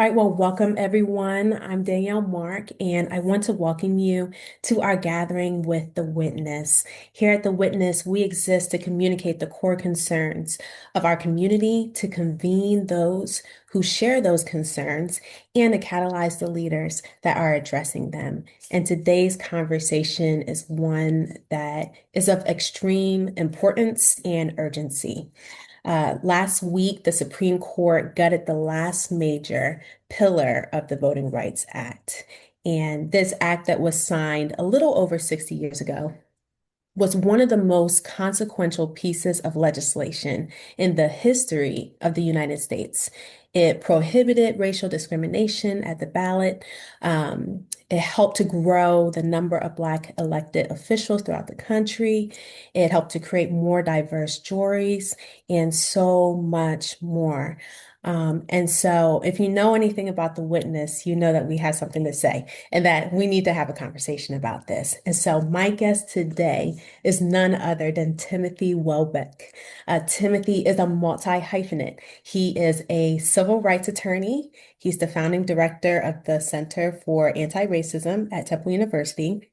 All right, well, welcome everyone. I'm Danielle Mark, and I want to welcome you to our gathering with the Witness. Here at the Witness, we exist to communicate the core concerns of our community, to convene those who share those concerns, and to catalyze the leaders that are addressing them. And today's conversation is one that is of extreme importance and urgency. Last week, the Supreme Court gutted the last major pillar of the Voting Rights Act. And this act that was signed a little over 60 years ago was one of the most consequential pieces of legislation in the history of the United States. It prohibited racial discrimination at the ballot. It helped to grow the number of Black elected officials throughout the country. It helped to create more diverse juries and so much more. And so, if you know anything about the witness, you know that we have something to say and that we need to have a conversation about this. And so, my guest today is none other than Timothy Welbeck. Timothy is a multi-hyphenate. He is a civil rights attorney. He's the founding director of the Center for Anti-Racism at Temple University.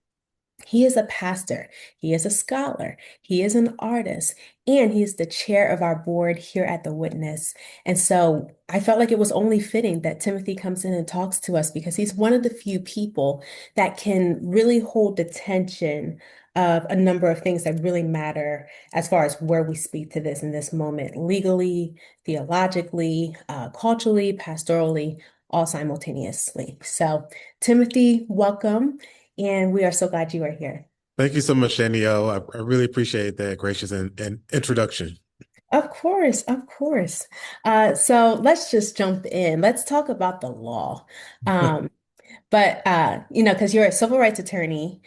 He is a pastor, he is a scholar, he is an artist, and he's the chair of our board here at The Witness. And so I felt like it was only fitting that Timothy comes in and talks to us because he's one of the few people that can really hold the tension of a number of things that really matter as far as where we speak to this in this moment, legally, theologically, culturally, pastorally, all simultaneously. So, Timothy, welcome. And we are so glad you are here. Thank you so much, Danielle. I really appreciate that gracious and introduction. Of course, of course. So let's just jump in. Let's talk about the law. Um, because you're a civil rights attorney,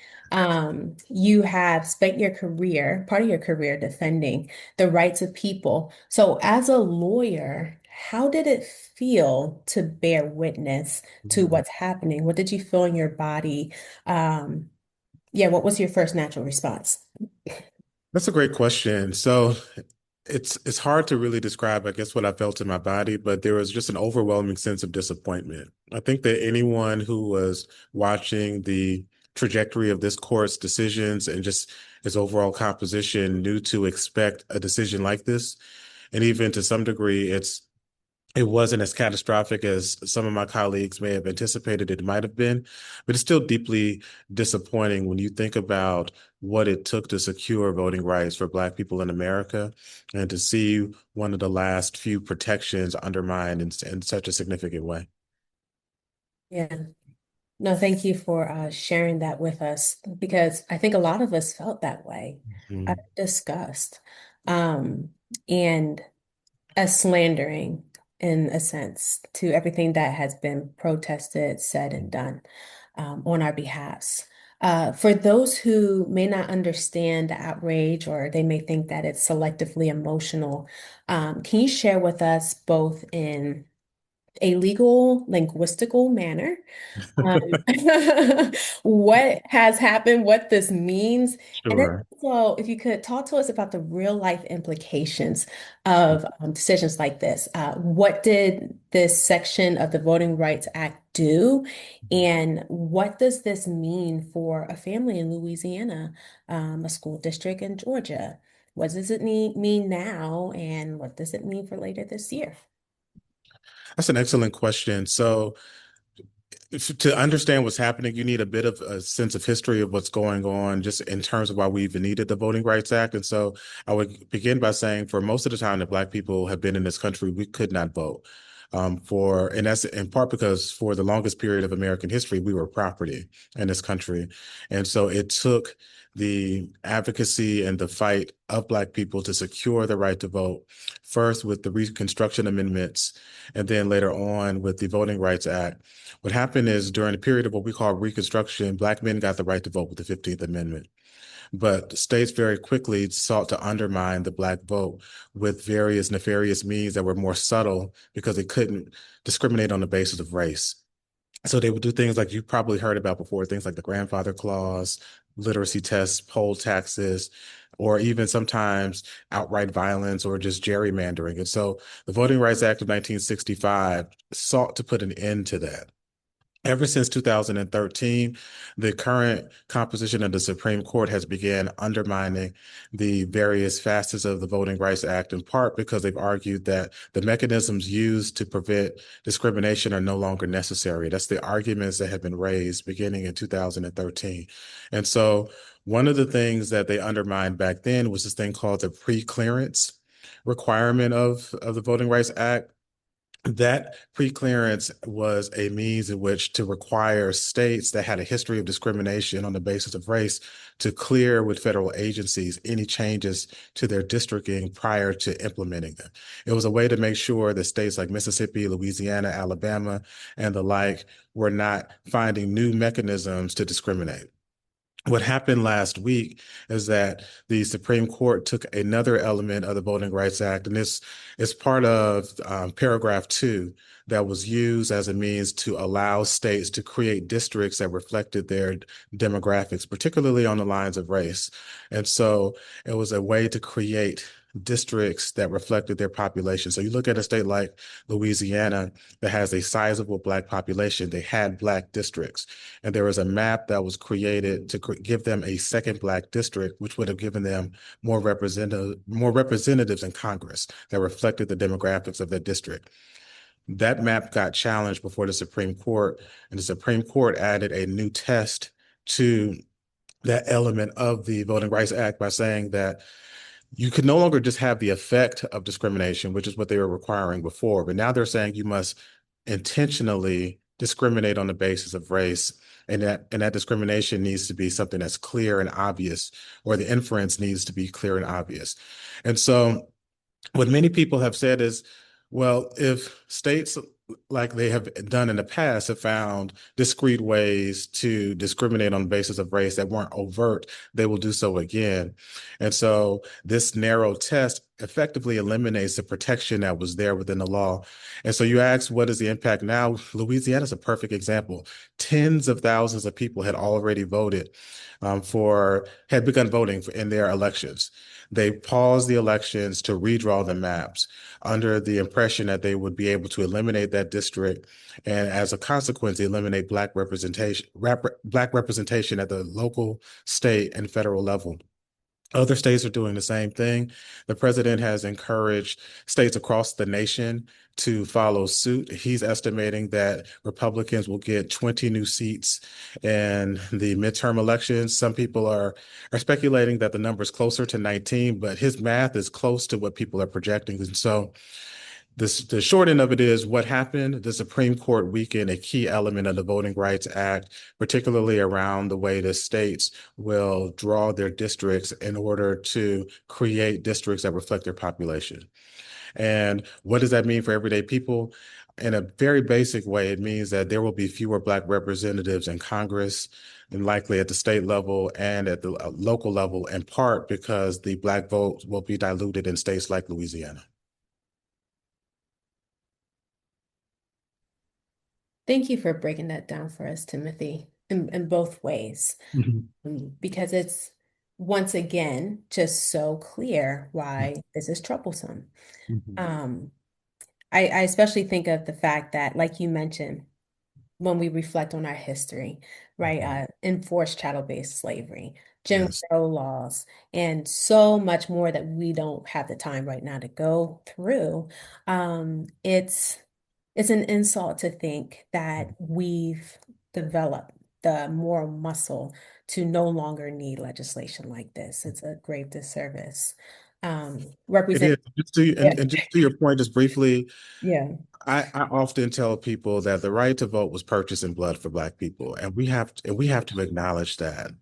you have spent your career, part of your career, defending the rights of people. So as a lawyer, how did it feel to bear witness to what's happening? What did you feel in your body? Um, Yeah, what was your first natural response? That's a great question. So it's hard to really describe, I guess, what I felt in my body, but there was just an overwhelming sense of disappointment. I think that anyone who was watching the trajectory of this court's decisions and just its overall composition knew to expect a decision like this. And even to some degree, it wasn't as catastrophic as some of my colleagues may have anticipated it might have been, but it's still deeply disappointing when you think about what it took to secure voting rights for Black people in America and to see one of the last few protections undermined in such a significant way. Yeah. No, thank you for sharing that with us because I think a lot of us felt that way. Mhm. Disgust, um, and a slandering in a sense to everything that has been protested, said, and done on our behalfs. For those who may not understand the outrage or they may think that it's selectively emotional, can you share with us both in a legal, linguistical manner, um, what has happened, what this means, and then Sure. also if you could talk to us about the real life implications of decisions like this. What did this section of the Voting Rights Act do, and what does this mean for a family in Louisiana, a school district in Georgia? What does it mean now, and what does it mean for later this year? That's an excellent question. So, to understand what's happening, you need a bit of a sense of history of what's going on, just in terms of why we even needed the Voting Rights Act. And so I would begin by saying for most of the time that Black people have been in this country, we could not vote. And that's in part because for the longest period of American history, we were property in this country. And so it took the advocacy and the fight of Black people to secure the right to vote, first with the Reconstruction Amendments, and then later on with the Voting Rights Act. What happened is during the period of what we call Reconstruction, Black men got the right to vote with the 15th Amendment. But states very quickly sought to undermine the Black vote with various nefarious means that were more subtle because they couldn't discriminate on the basis of race. So they would do things like you probably heard about before, things like the grandfather clause, literacy tests, poll taxes, or even sometimes outright violence or just gerrymandering. And so the Voting Rights Act of 1965 sought to put an end to that. Ever since 2013, the current composition of the Supreme Court has began undermining the various facets of the Voting Rights Act, in part because they've argued that the mechanisms used to prevent discrimination are no longer necessary. That's the arguments that have been raised beginning in 2013. And so one of the things that they undermined back then was this thing called the pre-clearance requirement of the Voting Rights Act. That preclearance was a means in which to require states that had a history of discrimination on the basis of race to clear with federal agencies any changes to their districting prior to implementing them. It was a way to make sure that states like Mississippi, Louisiana, Alabama, and the like were not finding new mechanisms to discriminate. What happened last week is that the Supreme Court took another element of the Voting Rights Act, and this is part of paragraph 2 that was used as a means to allow states to create districts that reflected their demographics, particularly on the lines of race. And so it was a way to create districts that reflected their population. So you look at a state like Louisiana that has a sizable Black population, they had Black districts. And there was a map that was created to give them a second Black district, which would have given them more representatives in Congress that reflected the demographics of that district. That map got challenged before the Supreme Court, and the Supreme Court added a new test to that element of the Voting Rights Act by saying that you could no longer just have the effect of discrimination, which is what they were requiring before, but now they're saying you must intentionally discriminate on the basis of race, and that discrimination needs to be something that's clear and obvious, or the inference needs to be clear and obvious. And so what many people have said is, well, if states like they have done in the past have found discrete ways to discriminate on the basis of race that weren't overt, they will do so again. And so this narrow test effectively eliminates the protection that was there within the law. And so you ask, what is the impact now? Louisiana is a perfect example. Tens of thousands of people had already voted had begun voting in their elections. They paused the elections to redraw the maps under the impression that they would be able to eliminate that district, and as a consequence, eliminate Black representation at the local, state, and federal level. Other states are doing the same thing. The president has encouraged states across the nation to follow suit. He's estimating that Republicans will get 20 new seats in the midterm elections. Some people are speculating that the number is closer to 19, but his math is close to what people are projecting. And so the short end of it is what happened. The Supreme Court weakened a key element of the Voting Rights Act, particularly around the way the states will draw their districts in order to create districts that reflect their population. And what does that mean for everyday people? In a very basic way, it means that there will be fewer Black representatives in Congress and likely at the state level and at the local level, in part because the Black vote will be diluted in states like Louisiana. Thank you for breaking that down for us, Timothy, in both ways, Mhm. because it's once again just so clear why this is troublesome. Mhm. Um, I especially think of the fact that, like you mentioned, when we reflect on our history, right? Mhm. Enforced chattel-based slavery, Jim Yes. Crow laws, and so much more that we don't have the time right now to go through. It's an insult to think that we've developed the moral muscle to no longer need legislation like this. It's a grave disservice. It Represent, is. And just to your point, just briefly, yeah, I often tell people that the right to vote was purchased in blood for Black people, and we have to acknowledge that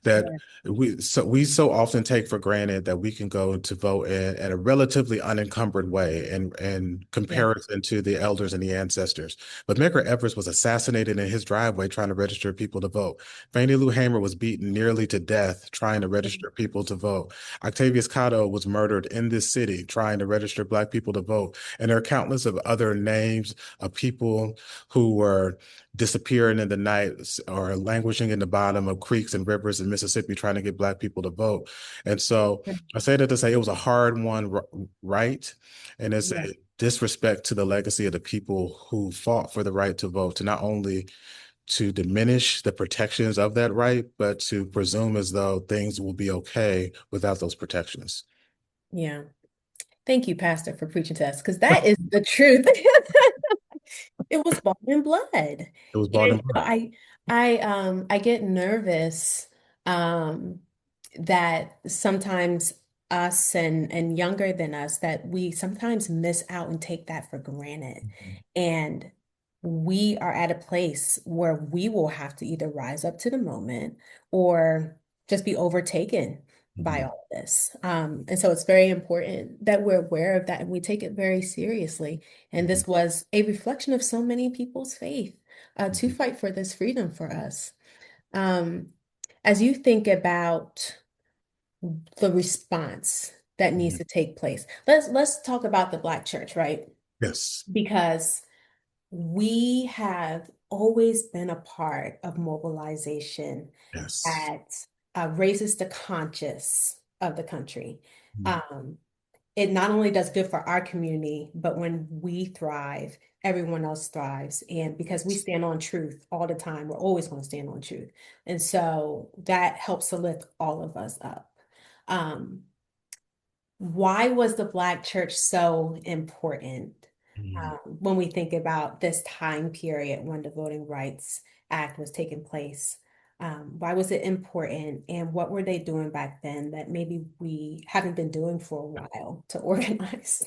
yeah, we so often take for granted that we can go to vote in a relatively unencumbered way in yeah, comparison to the elders and the ancestors. But Medgar Evers was assassinated in his driveway trying to register people to vote. Fannie Lou Hamer was beaten nearly to death trying to register people to vote. Octavius Cotto was murdered in this city trying to register Black people to vote. And there are countless of other names of people who were disappearing in the night or languishing in the bottom of creeks and rivers rivers in Mississippi trying to get Black people to vote. And so I say that to say it was a hard one, right? And it's Yeah, a disrespect to the legacy of the people who fought for the right to vote, to not only to diminish the protections of that right, but to presume as though things will be okay without those protections. yeah. Thank you, Pastor, for preaching to us, because that is the truth. It was bought in blood. And It was bought you in know, blood. I get nervous um that sometimes us and younger than us that we sometimes miss out and take that for granted. And we are at a place where we will have to either rise up to the moment or just be overtaken by Mhm. all of this. And so it's very important that we're aware of that and we take it very seriously. And Mhm. this was a reflection of so many people's faith to Mhm. fight for this freedom for us. Um, as you think about the response that needs Mhm. to take place, let's talk about the Black church, right? Yes. Because we have always been a part of mobilization Yes. that raises the conscious of the country. Mhm. Um, it not only does good for our community, but when we thrive, everyone else thrives. And because we stand on truth all the time, we're always going to stand on truth. And so that helps to lift all of us up. Um, why was the Black church so important Mhm. when we think about this time period when the Voting Rights Act was taking place? Why was it important, and what were they doing back then that maybe we haven't been doing for a while to organize?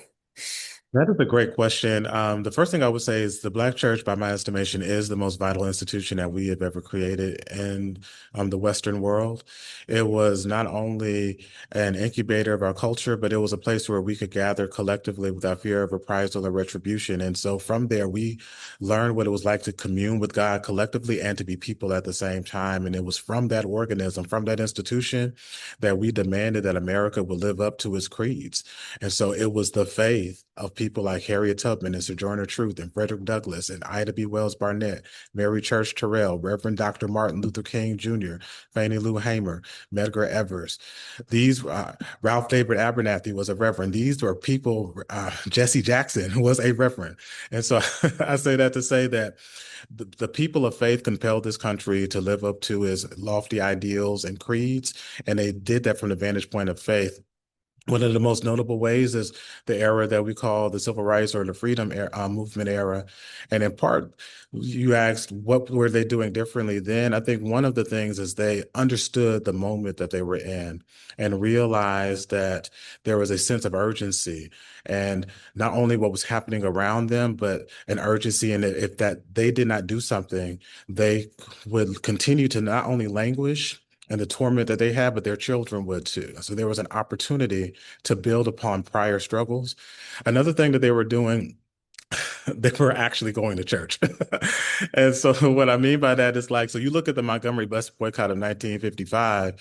That is a great question. The first thing I would say is the Black church, by my estimation, is the most vital institution that we have ever created in the Western world. It was not only an incubator of our culture, but it was a place where we could gather collectively without fear of reprisal or retribution. And so from there, we learned what it was like to commune with God collectively and to be people at the same time. And it was from that organism, from that institution, that we demanded that America would live up to its creeds. And so it was the faith of people like Harriet Tubman and Sojourner Truth and Frederick Douglass and Ida B. Wells Barnett, Mary Church Terrell, Reverend Dr. Martin Luther King Jr., Fannie Lou Hamer, Medgar Evers. These, Ralph David Abernathy was a reverend. These were people, Jesse Jackson was a reverend. And so I say that to say that the people of faith compelled this country to live up to its lofty ideals and creeds. And they did that from the vantage point of faith. One of the most notable ways is the era that we call the civil rights or the freedom movement era. And in part, you asked what were they doing differently then? I think one of the things is they understood the moment that they were in and realized that there was a sense of urgency and not only what was happening around them, but an urgency. And if that they did not do something, they would continue to not only languish and the torment that they had, but their children would too. So there was an opportunity to build upon prior struggles. Another thing that they were doing, they were actually going to church. And so what I mean by that is like, so you look at the Montgomery bus boycott of 1955,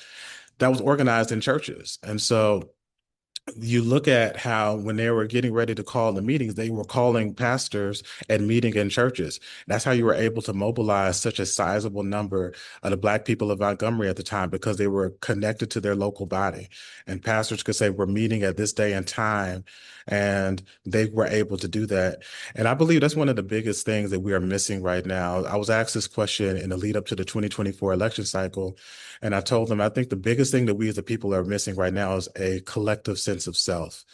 that was organized in churches. And so you look at how when they were getting ready to call the meetings, they were calling pastors and meeting in churches. That's how you were able to mobilize such a sizable number of the Black people of Montgomery at the time because they were connected to their local body. And pastors could say, we're meeting at this day and time. And they were able to do that. And I believe that's one of the biggest things that we are missing right now. I was asked this question in the lead up to the 2024 election cycle. And I told them, I think the biggest thing that we as a people are missing right now is a collective sense of self.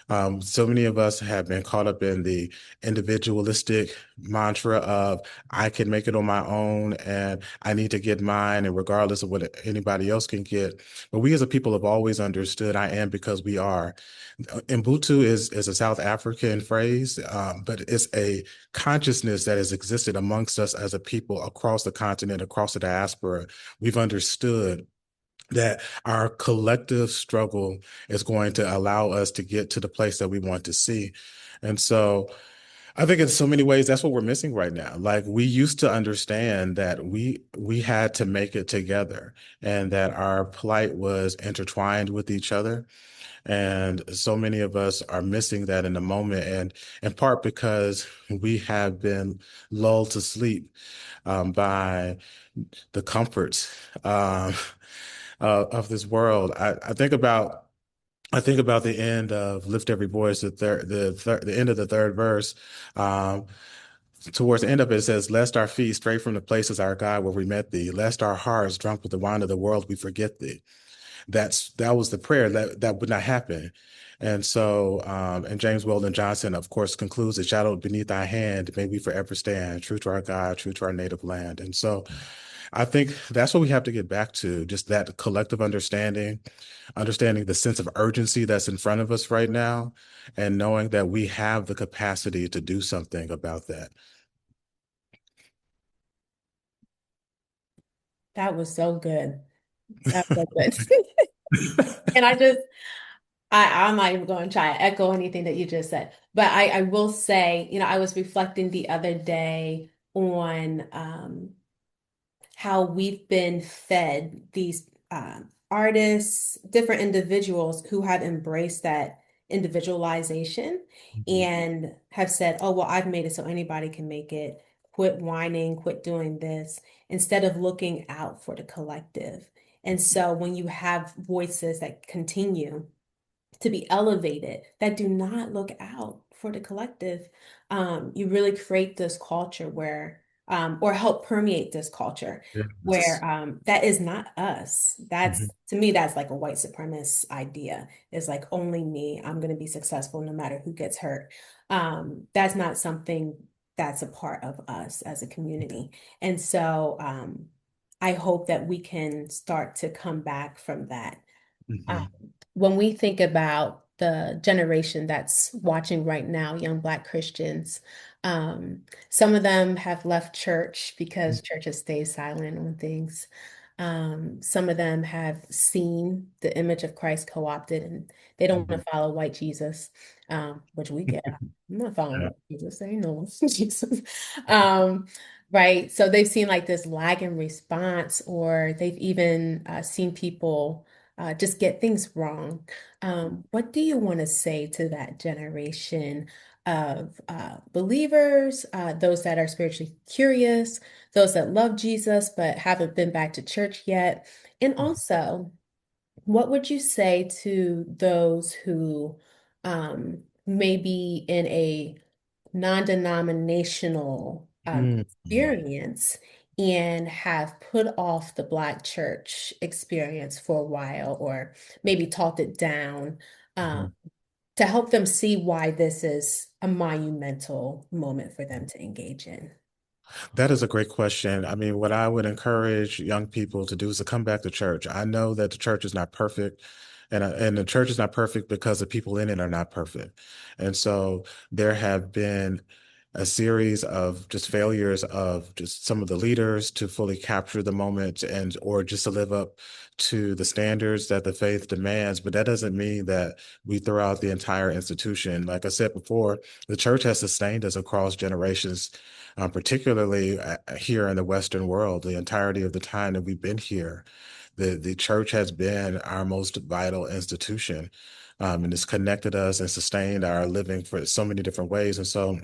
So many of us have been caught up in the individualistic mantra of I can make it on my own and I need to get mine, and regardless of what anybody else can get. But we as a people have always understood I am because we are. Ubuntu is a South African phrase, but it's a consciousness that has existed amongst us as a people across the continent, across the diaspora. We've understood that our collective struggle is going to allow us to get to the place that we want to see. And so I think in so many ways that's what we're missing right now. Like we used to understand that we had to make it together and that our plight was intertwined with each other. And so many of us are missing that in the moment, and in part because we have been lulled to sleep by the comforts um, of this world. I think about the end of "Lift Every Voice," the end of the third verse. Um, Towards the end of it, it says, "Lest our feet stray from the places our God where we met thee, lest our hearts drunk with the wine of the world we forget thee." That was the prayer that would not happen. And so, and James Weldon Johnson, of course, concludes, "The shadow beneath thy hand, may we forever stand, true to our God, true to our native land." And so I think that's what we have to get back to, just that collective understanding, understanding the sense of urgency that's in front of us right now, and knowing that we have the capacity to do something about that. That was so good. That was so good. And I'm not even going to try to echo anything that you just said, but I will say, I was reflecting the other day on how we've been fed these artists, different individuals who have embraced that individualization Mhm. and have said, oh, well, I've made it so anybody can make it. Quit whining, quit doing this, instead of looking out for the collective. And so when you have voices that continue to be elevated that do not look out for the collective, you really create this culture where, or help permeate this culture where Yes. that is not us. That's, Mhm. to me, that's like a white supremacist idea. It's like only me, I'm going to be successful no matter who gets hurt. That's not something that's a part of us as a community. And so I hope that we can start to come back from that. Um, Mhm. when we think about the generation that's watching right now, young Black Christians, some of them have left church because church has stayed silent on things. Some of them have seen the image of Christ co-opted and they don't Mhm. want to follow white Jesus, which we get. I'm not following Yeah. white Jesus. There ain't no white Jesus. Um, right. So they've seen like this lag in response, or they've even seen people just get things wrong. What do you want to say to that generation of believers, those that are spiritually curious, those that love Jesus but haven't been back to church yet? And also, what would you say to those who may be in a non-denominational Mhm. experience and have put off the Black church experience for a while, or maybe talked it down, um, Mhm. to help them see why this is a monumental moment for them to engage in? That is a great question. I mean, what I would encourage young people to do is to come back to church. I know that the church is not perfect, and the church is not perfect because the people in it are not perfect. And so there have been a series of just failures of just some of the leaders to fully capture the moment and or just to live up to the standards that the faith demands. But that doesn't mean that we throw out the entire institution. Like I said before, the church has sustained us across generations, particularly here in the Western world, the entirety of the time that we've been here. The church has been our most vital institution, and it's connected us and sustained our living for so many different ways. And so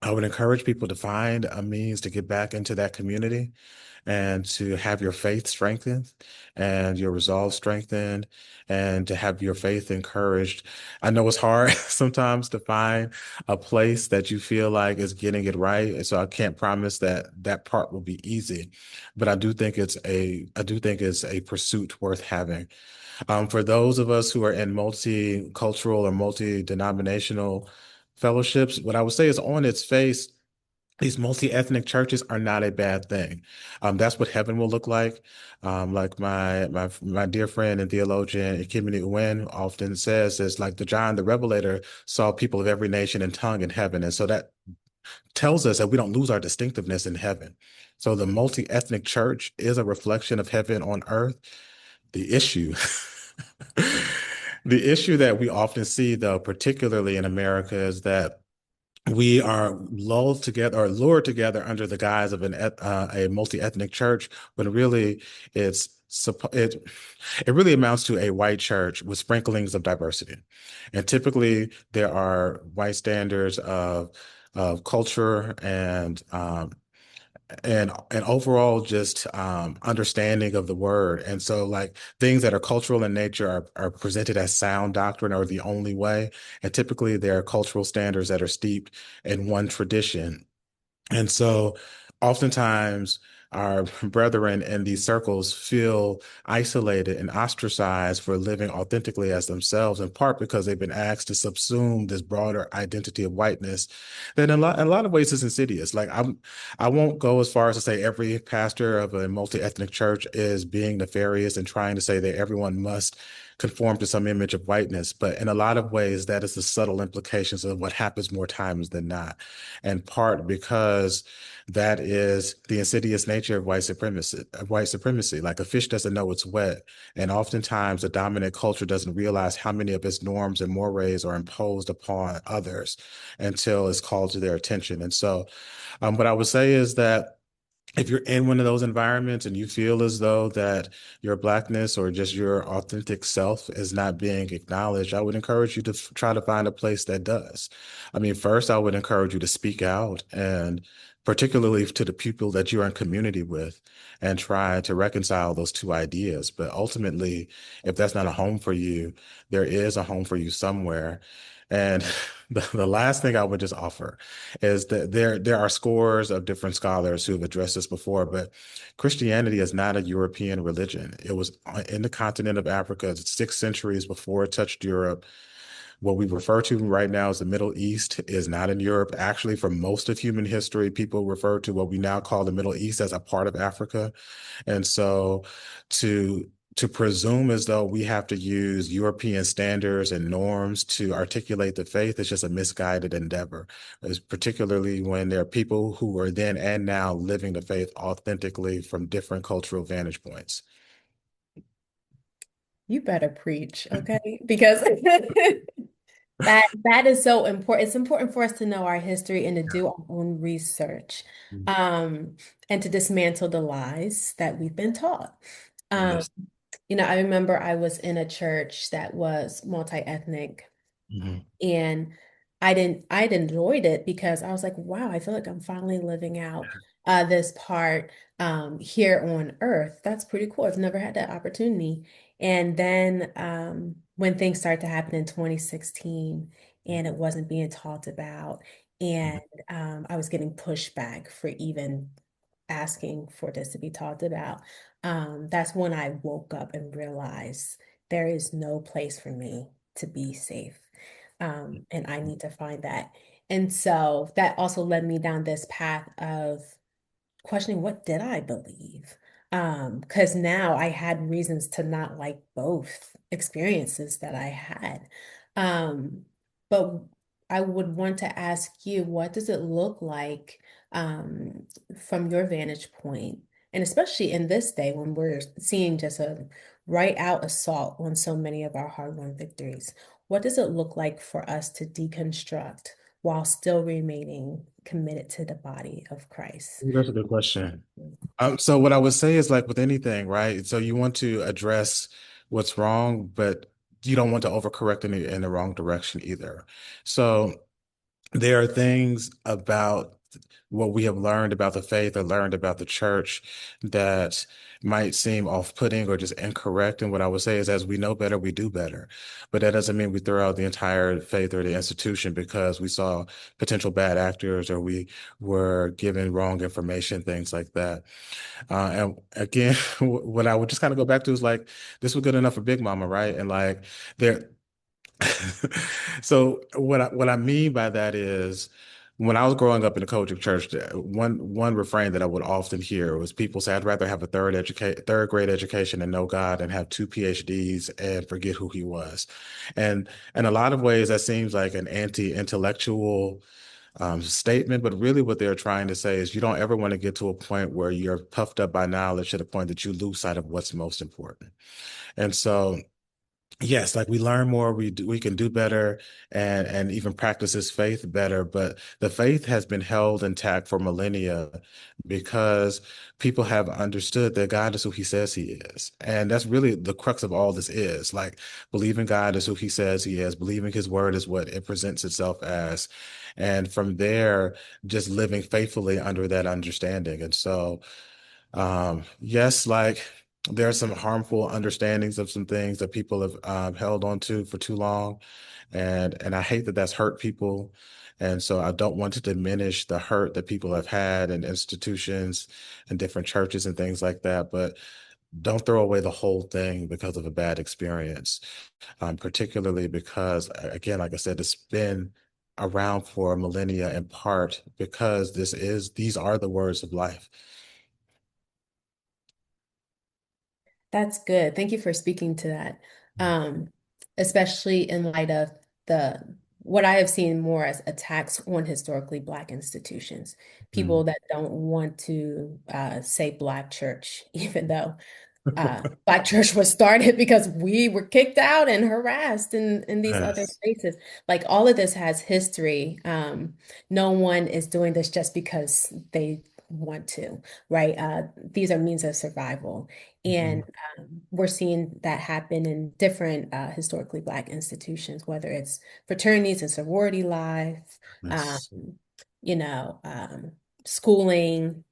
I would encourage people to find a means to get back into that community and to have your faith strengthened and your resolve strengthened and to have your faith encouraged. I know it's hard sometimes to find a place that you feel like is getting it right. So I can't promise that that part will be easy, but I do think it's a pursuit worth having. For those of us who are in multicultural or multi-denominational fellowships, what I would say is on its face, these multi-ethnic churches are not a bad thing. That's what heaven will look like. Like my dear friend and theologian Ikemini Uwen often says, is like the John the Revelator saw people of every nation and tongue in heaven, and so that tells us that we don't lose our distinctiveness in heaven. So the multi-ethnic church is a reflection of heaven on earth. The issue, the issue that we often see, though, particularly in America, is that we are lulled together or lured together under the guise of a multi-ethnic church, when really it's it really amounts to a white church with sprinklings of diversity. And typically there are white standards of culture and overall just understanding of the word. And so like things that are cultural in nature are presented as sound doctrine or the only way. And typically there are cultural standards that are steeped in one tradition. And so oftentimes our brethren in these circles feel isolated and ostracized for living authentically as themselves, in part because they've been asked to subsume this broader identity of whiteness that in a lot of ways is insidious. I won't go as far as to say every pastor of a multi-ethnic church is being nefarious and trying to say that everyone must conform to some image of whiteness, but in a lot of ways, that is the subtle implications of what happens more times than not, in part because that is the insidious nature of white supremacy. Like a fish doesn't know it's wet, and oftentimes the dominant culture doesn't realize how many of its norms and mores are imposed upon others until it's called to their attention. And so, what I would say is that if you're in one of those environments and you feel as though that your blackness or just your authentic self is not being acknowledged, I would encourage you to try to find a place that does. I mean, first, I would encourage you to speak out, and particularly to the people that you're in community with, and try to reconcile those two ideas. But ultimately, if that's not a home for you, there is a home for you somewhere. And the last thing I would just offer is that there are scores of different scholars who have addressed this before, but Christianity is not a European religion. It was in the continent of Africa 6 centuries before it touched Europe. What we refer to right now as the Middle East is not in Europe. Actually, for most of human history, people refer to what we now call the Middle East as a part of Africa. And so to to presume as though we have to use European standards and norms to articulate the faith is just a misguided endeavor, is particularly when there are people who are then and now living the faith authentically from different cultural vantage points. You better preach, okay? Because that is so important. It's important for us to know our history and to do our own research, Mhm. um, and to dismantle the lies that we've been taught. Um, Yes. I remember I was in a church that was multi-ethnic. Mhm. And I'd enjoyed it because I was like, wow, I feel like I'm finally living out this part here on Earth. That's pretty cool. I've never had that opportunity. And then when things started to happen in 2016 and it wasn't being talked about, and I was getting pushback for even asking for this to be talked about, that's when I woke up and realized there is no place for me to be safe. And I need to find that. And so that also led me down this path of questioning what did I believe? Because now I had reasons to not like both experiences that I had. Um, but I would want to ask you, what does it look like from your vantage point? And especially in this day when we're seeing just a right out assault on so many of our hard-won victories, what does it look like for us to deconstruct while still remaining committed to the body of Christ? That's a good question. So what I would say is like with anything, right? So you want to address what's wrong, but you don't want to overcorrect in the wrong direction either. So there are things about what we have learned about the faith or learned about the church that might seem off-putting or just incorrect. And what I would say is, as we know better, we do better. But that doesn't mean we throw out the entire faith or the institution because we saw potential bad actors or we were given wrong information, things like that. And again, what I would just kind of go back to is like, this was good enough for Big Mama, right? And like, there, so what I mean by that is when I was growing up in the Kojic church, one refrain that I would often hear was people say, "I'd rather have a third grade education and know God and have two PhDs and forget who he was." And in a lot of ways, that seems like an anti-intellectual statement, but really what they're trying to say is you don't ever want to get to a point where you're puffed up by knowledge to the point that you lose sight of what's most important. And so yes, like we learn more, we can do better and even practice this faith better. But the faith has been held intact for millennia because people have understood that God is who he says he is. And that's really the crux of all this is like believing God is who he says he is, believing his word is what it presents itself as. And from there, just living faithfully under that understanding. And so yes, like there are some harmful understandings of some things that people have held on to for too long, and I hate that that's hurt people, and so I don't want to diminish the hurt that people have had in institutions and different churches and things like that, but don't throw away the whole thing because of a bad experience, particularly because, again, like I said, it's been around for millennia in part because these are the words of life. That's good. Thank you for speaking to that. Um, Especially in light of the what I have seen more as attacks on historically Black institutions, people Mm. that don't want to say Black church, even though Black church was started because we were kicked out and harassed in these other Yes. places. Like all of this has history. No one is doing this just because they want to, right? These are means of survival. And Mhm. we're seeing that happen in different historically Black institutions, whether it's fraternities and sorority life, um, Yes. you know, schooling,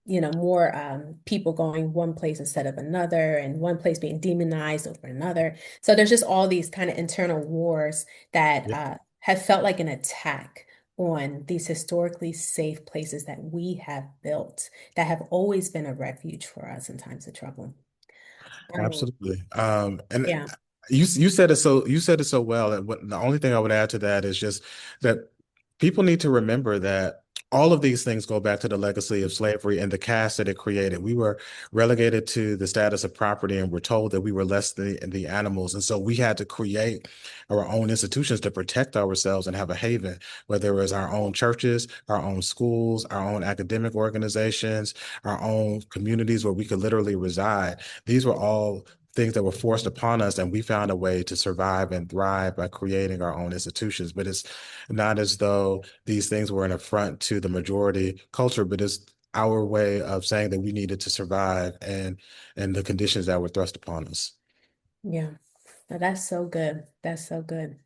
more people going one place instead of another, and one place being demonized over another. So there's just all these kind of internal wars that Yeah, have felt like an attack on these historically safe places that we have built that have always been a refuge for us in times of trouble. Um, absolutely. And yeah, you said it so well. And what the only thing I would add to that is just that people need to remember that all of these things go back to the legacy of slavery and the caste that it created. We were relegated to the status of property and we're told that we were less than the animals. And so we had to create our own institutions to protect ourselves and have a haven, whether it was our own churches, our own schools, our own academic organizations, our own communities where we could literally reside. These were all things that were forced upon us, and we found a way to survive and thrive by creating our own institutions. But it's not as though these things were an affront to the majority culture, but it's our way of saying that we needed to survive and the conditions that were thrust upon us. yeah. Now, that's so good. That's so good.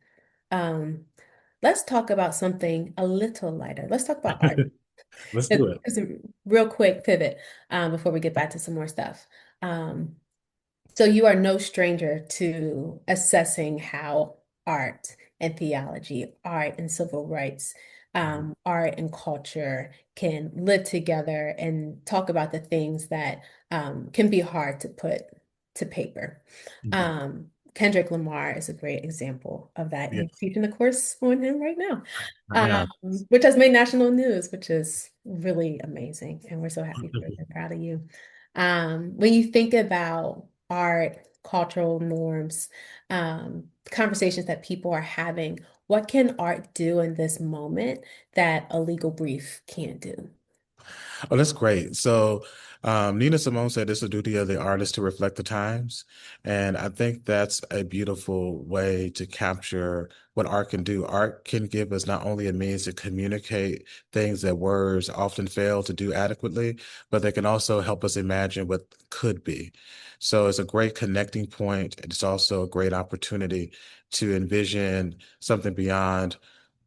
Um, let's talk about something a little lighter. Let's talk about art. Let's do it. It's a real quick pivot before we get back to some more stuff. Um, so you are no stranger to assessing how art and theology, art and civil rights, art and culture can live together and talk about the things that can be hard to put to paper. Mhm. Um, Kendrick Lamar is a great example of that. You're Yes, teaching a course on him right now, I am. which has made national news, which is really amazing. And we're so happy for you and proud of you. When you think about art, cultural norms, conversations that people are having, what can art do in this moment that a legal brief can't do? Oh, that's great. So, Nina Simone said it's the duty of the artist to reflect the times. And I think that's a beautiful way to capture what art can do. Art can give us not only a means to communicate things that words often fail to do adequately, but they can also help us imagine what could be. So it's a great connecting point. It's also a great opportunity to envision something beyond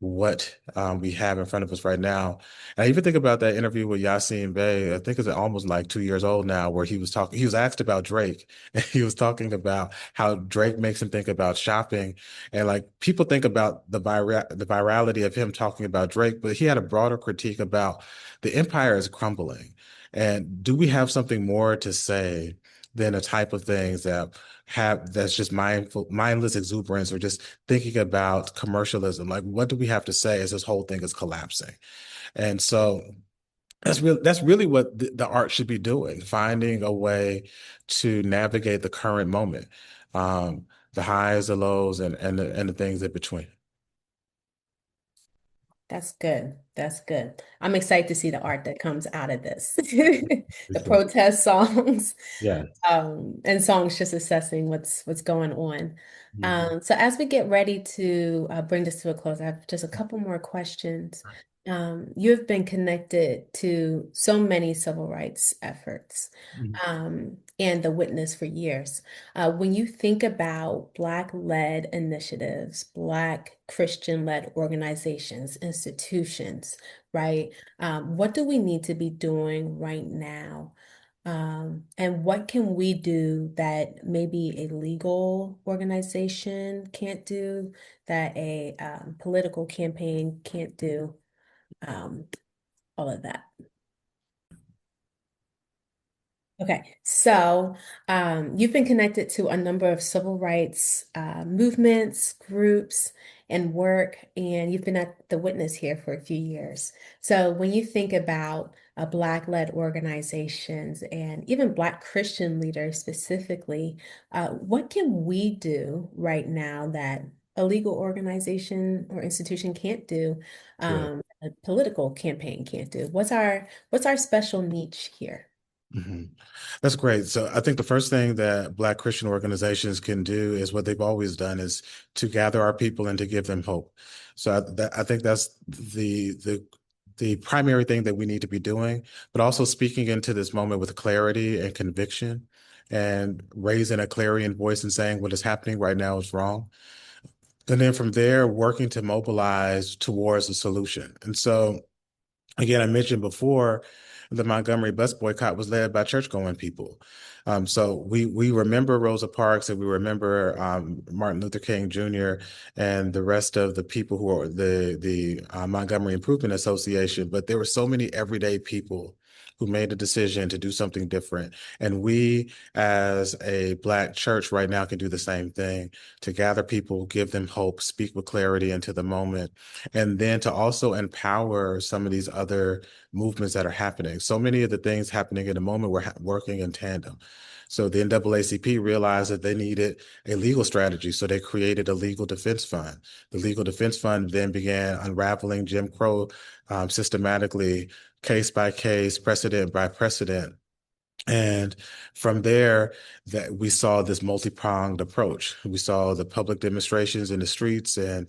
what we have in front of us right now. And I even think about that interview with Yassine Bey. I think it's almost like 2 years old now, where he was asked about Drake, and he was talking about how Drake makes him think about shopping. And like people think about the virality of him talking about Drake, but he had a broader critique about the empire is crumbling. And do we have something more to say than a type of things that's just mindless exuberance or just thinking about commercialism? Like, what do we have to say as this whole thing is collapsing? And so that's really what the art should be doing, finding a way to navigate the current moment, the highs, the lows, and the things in between. That's good. That's good. I'm excited to see the art that comes out of this. For The sure. protest songs, Yeah. and songs just assessing what's going on. Mhm. So as we get ready to bring this to a close, I have just a couple more questions. You have been connected to so many civil rights efforts, Mhm. and the witness for years. When you think about Black-led initiatives, Black Christian-led organizations, institutions, right? What do we need to be doing right now? And what can we do that maybe a legal organization can't do, that a political campaign can't do? Um, all of that. Okay, so you've been connected to a number of civil rights movements, groups, and work, and you've been at the Witness here for a few years. So when you think about Black-led organizations and even Black Christian leaders specifically, what can we do right now that a legal organization or institution can't do, Yeah. a political campaign can't do? What's our special niche here? Mhm. That's great. So I think the first thing that Black Christian organizations can do is what they've always done is to gather our people and to give them hope. So I think that's the primary thing that we need to be doing, but also speaking into this moment with clarity and conviction and raising a clarion voice and saying what is happening right now is wrong. And then from there, working to mobilize towards a solution. And so again, I mentioned before the Montgomery bus boycott was led by church-going people. So we remember Rosa Parks and we remember Martin Luther King Jr. and the rest of the people who are the Montgomery Improvement Association. But there were so many everyday people who made a decision to do something different. And we, as a Black church right now, can do the same thing to gather people, give them hope, speak with clarity into the moment, and then to also empower some of these other movements that are happening. So many of the things happening in the moment were working in tandem. So the NAACP realized that they needed a legal strategy, so they created a legal defense fund. The legal defense fund then began unraveling Jim Crow systematically, case by case, precedent by precedent, and from there, that we saw this multi-pronged approach. We saw the public demonstrations in the streets and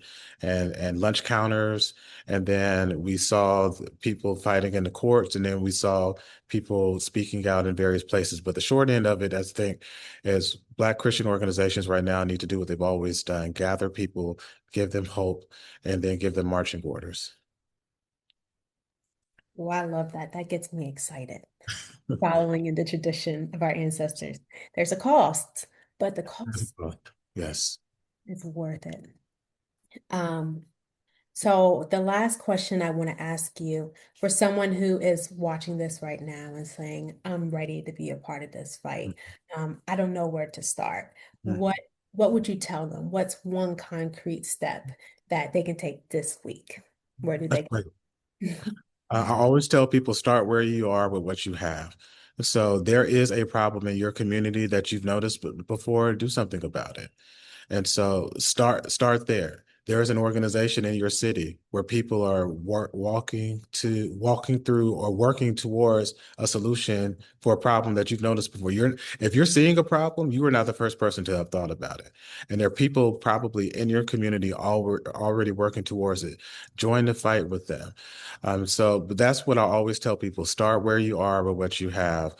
lunch counters, and then we saw people fighting in the courts, and then we saw people speaking out in various places. But the short end of it, I think, is Black Christian organizations right now need to do what they've always done: gather people, give them hope, and then give them marching orders. Oh, I love that. That gets me excited. Following in the tradition of our ancestors. There's a cost, but the cost Yes. is worth it. Um, so the last question I want to ask you, for someone who is watching this right now and saying, I'm ready to be a part of this fight, I don't know where to start. What Mhm. what would you tell them? What's one concrete step that they can take this week? Where do That's they great. go? I always tell people start where you are with what you have. So there is a problem in your community that you've noticed before, do something about it. And so start there. There is an organization in your city where people are walking through or working towards a solution for a problem that you've noticed before. If you're seeing a problem, you are not the first person to have thought about it. And there are people probably in your community already working towards it. Join the fight with them. But that's what I always tell people: start where you are with what you have.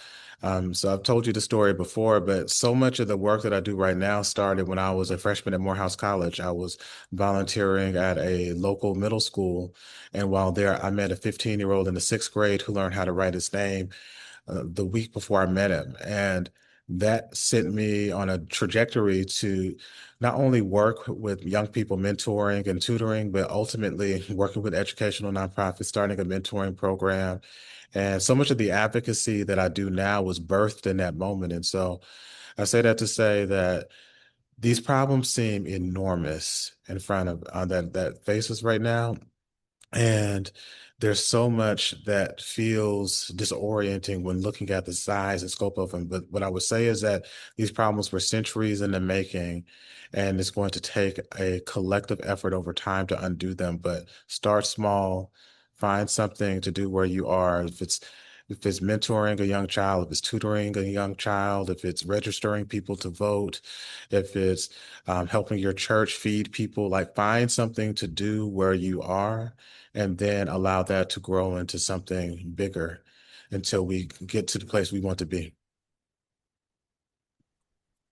So I've told you the story before, but so much of the work that I do right now started when I was a freshman at Morehouse College. I was volunteering at a local middle school. And while there, I met a 15-year-old in the sixth grade who learned how to write his name the week before I met him. And that sent me on a trajectory to not only work with young people mentoring and tutoring, but ultimately working with educational nonprofits, starting a mentoring program. And so much of the advocacy that I do now was birthed in that moment. And so I say that to say that these problems seem enormous in front of that face us right now. And there's so much that feels disorienting when looking at the size and scope of them. But what I would say is that these problems were centuries in the making, and it's going to take a collective effort over time to undo them. But start small, find something to do where you are. If it's mentoring a young child, if it's tutoring a young child, if it's registering people to vote, if it's helping your church feed people, like find something to do where you are and then allow that to grow into something bigger until we get to the place we want to be.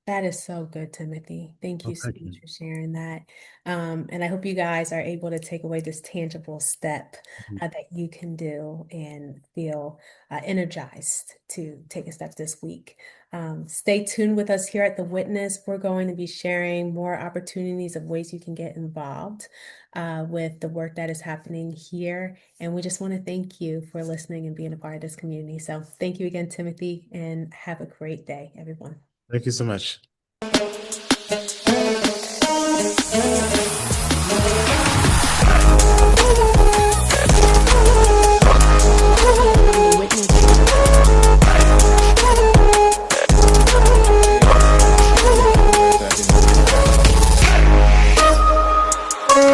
That is so good, Timothy. Thank Oh, you so thank much you. for sharing that. And I hope you guys are able to take away this tangible step that you can do and feel energized to take a step this week. Stay tuned with us here at The Witness. We're going to be sharing more opportunities of ways you can get involved with the work that is happening here. And we just want to thank you for listening and being a part of this community. So thank you again, Timothy, and have a great day, everyone. Thank you so much.